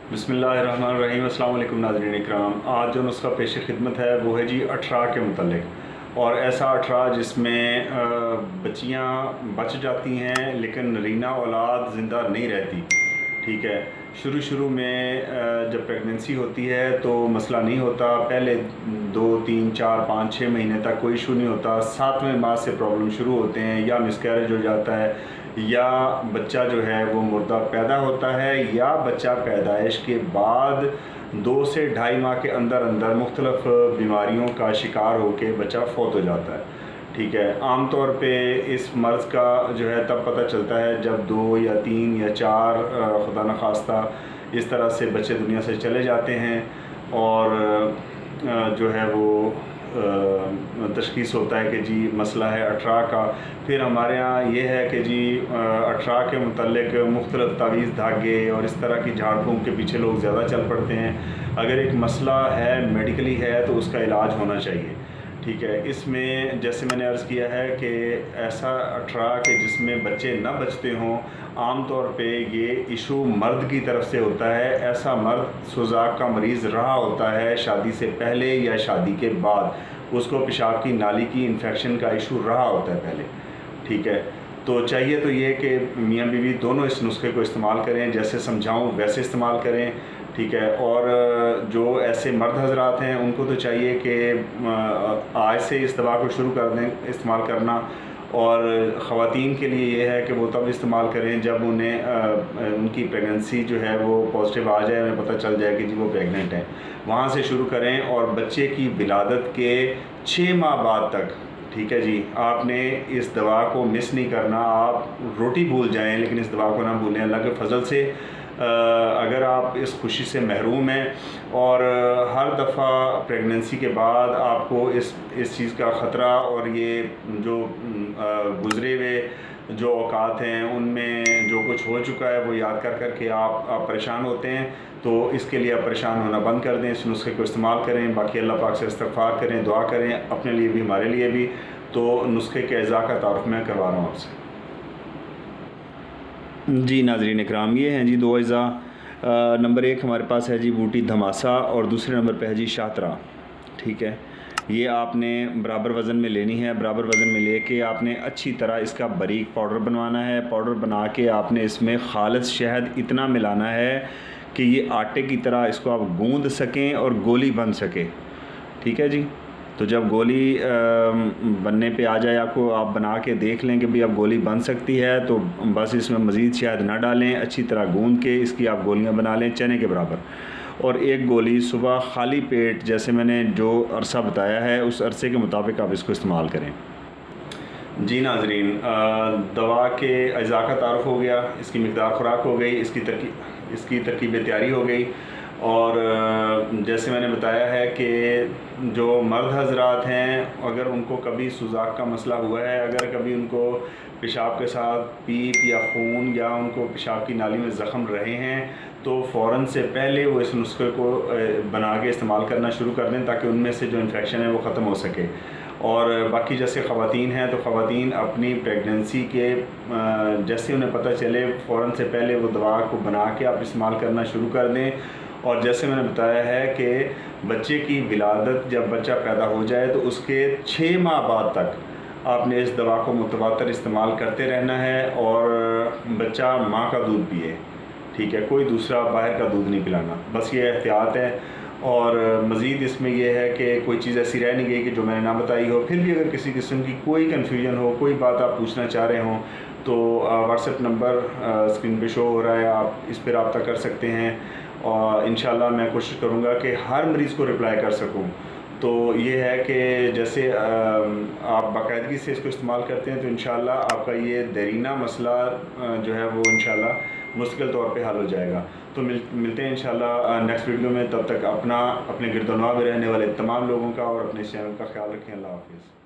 बिस्मिल्लाहिर्रहमानिर्रहीम। अस्सलाम वालेकुम नाज़रीन इकराम। आज जो नुस्खा पेश खिदमत है वो है जी अठरा के मुतल्लिक़, और ऐसा अठरा जिसमें बच्चियाँ बच जाती हैं लेकिन नरीना औलाद ज़िंदा नहीं रहती। ठीक है, शुरू में जब प्रेगनेंसी होती है तो मसला नहीं होता, पहले 2 3 4 5 6 महीने तक कोई इशू नहीं होता। 7वें माह से प्रॉब्लम शुरू होते हैं, या मिसकैरेज हो जाता है, या बच्चा जो है वो मुर्दा पैदा होता है, या बच्चा पैदाइश के बाद 2 से ढाई माह के अंदर अंदर मुख्तलिफ़ बीमारियों का शिकार होकर बच्चा फौत हो जाता है। ठीक है, आम तौर पे इस मर्ज़ का जो है तब पता चलता है जब 2 या 3 या 4 खुदा न खास्ता इस तरह से बच्चे दुनिया से चले जाते हैं, और जो है वो तशख़ीस होता है कि जी मसला है अठरा का। फिर हमारे यहाँ ये है कि जी अठरा के मुतल्लिक़ मुख्तलिफ़ तावीज़ धागे और इस तरह की झाड़ फूँक के पीछे लोग ज़्यादा चल पड़ते हैं। अगर एक मसला है मेडिकली है तो उसका इलाज होना चाहिए। ठीक है, इसमें जैसे मैंने अर्ज़ किया है कि ऐसा अठरा कि जिसमें बच्चे न बचते हों, आम तौर पे ये इशू मर्द की तरफ से होता है। ऐसा मर्द सुज़ाक का मरीज़ रहा होता है शादी से पहले या शादी के बाद, उसको पेशाब की नाली की इन्फेक्शन का इशू रहा होता है पहले। ठीक है, तो चाहिए तो ये कि मियाँ बीवी दोनों इस नुस्खे को इस्तेमाल करें, जैसे समझाऊँ वैसे इस्तेमाल करें। ठीक है, और जो ऐसे मर्द हजरात हैं उनको तो चाहिए कि आज से इस दवा को शुरू कर दें इस्तेमाल करना, और ख़वातीन के लिए ये है कि वो तब इस्तेमाल करें जब उन्हें उनकी प्रेगनेंसी जो है वो पॉजिटिव आ जाए, उन्हें पता चल जाए कि जी वो प्रेग्नेंट हैं, वहाँ से शुरू करें। और बच्चे की विलादत के 6 माह बाद तक, ठीक है जी, आपने इस दवा को मिस नहीं करना। आप रोटी भूल जाएं लेकिन इस दवा को ना भूलें। अल्लाह के फजल से अगर आप इस खुशी से महरूम हैं और हर दफ़ा प्रेगनेंसी के बाद आपको इस चीज़ का ख़तरा, और ये जो गुज़रे हुए जो औकात हैं उनमें जो कुछ हो चुका है वो याद कर के आप परेशान होते हैं, तो इसके लिए आप परेशान होना बंद कर दें, इस नुस्खे को इस्तेमाल करें। बाकी अल्लाह पाक से इस्तिग़फ़ार करें, दुआ करें अपने लिए भी हमारे लिए भी। तो नुस्खे के अज़ा का तारुफ़ मैं करवा रहा हूँ आपसे। जी नाज़रीन इकराम, ये हैं जी 2 अज़ा। नंबर 1 हमारे पास है जी बूटी धमासा, और दूसरे नंबर पे है जी शातरा। ठीक है, ये आपने बराबर वज़न में लेनी है। बराबर वज़न में लेके आपने अच्छी तरह इसका बारीक पाउडर बनवाना है। पाउडर बना के आपने इसमें खालिस शहद इतना मिलाना है कि ये आटे की तरह इसको आप गूँध सकें और गोली बन सके। ठीक है जी, तो जब गोली बनने पे आ जाए आपको, आप बना के देख लें कि भाई अब गोली बन सकती है, तो बस इसमें मज़ीद शहद ना डालें, अच्छी तरह गूँध के इसकी आप गोलियां बना लें चने के बराबर। और एक गोली सुबह खाली पेट, जैसे मैंने जो अरसा बताया है उस अरसे के मुताबिक आप इसको इस्तेमाल करें। जी नाज़रीन, दवा के अज़ा का तारुफ़ हो गया, इसकी मिक़दार ख़ुराक हो गई, इसकी तरकीब तैयारी हो गई। और जैसे मैंने बताया है कि जो मर्द हजरात हैं, अगर उनको कभी सुज़ाक का मसला हुआ है, अगर कभी उनको पेशाब के साथ पीप या खून, या उनको पेशाब की नाली में ज़ख़म रहे हैं, तो फ़ौरन से पहले वो इस नुस्खे को बना के इस्तेमाल करना शुरू कर दें, ताकि उनमें से जो इन्फेक्शन है वो ख़त्म हो सके। और बाकी जैसे ख़वातीन हैं तो ख़वातीन अपनी प्रेगनेंसी के जैसे उन्हें पता चले, फ़ौरन से पहले वो दवा को बना के आप इस्तेमाल करना शुरू कर दें। और जैसे मैंने बताया है कि बच्चे की विलादत, जब बच्चा पैदा हो जाए तो उसके 6 माह बाद तक आपने इस दवा को मुतवातर इस्तेमाल करते रहना है, और बच्चा माँ का दूध पिए। ठीक है, कोई दूसरा बाहर का दूध नहीं पिलाना, बस ये एहतियात है। और मज़ीद इसमें यह है कि कोई चीज़ ऐसी रह नहीं गई कि जो मैंने ना बताई हो। फिर भी अगर किसी किस्म की कोई कन्फ्यूजन हो, कोई बात आप पूछना चाह रहे हों, तो व्हाट्सएप नंबर स्क्रीन पे शो हो रहा है, आप इस पर रब्ता कर सकते हैं, और इंशाल्लाह मैं कोशिश करूँगा कि हर मरीज़ को रिप्लाई कर सकूँ। तो ये है कि जैसे आप बाकायदगी से इसको इस्तेमाल करते हैं तो इंशाल्लाह आपका ये देरीना मसला जो है वो इंशाल्लाह मुश्किल तौर पे हल हो जाएगा। तो मिलते हैं इंशाल्लाह नेक्स्ट वीडियो में। तब तक अपने गिरदोनवा में रहने वाले तमाम लोगों का और अपने चैनल का ख्याल रखें। अल्लाह हाफ़िज़।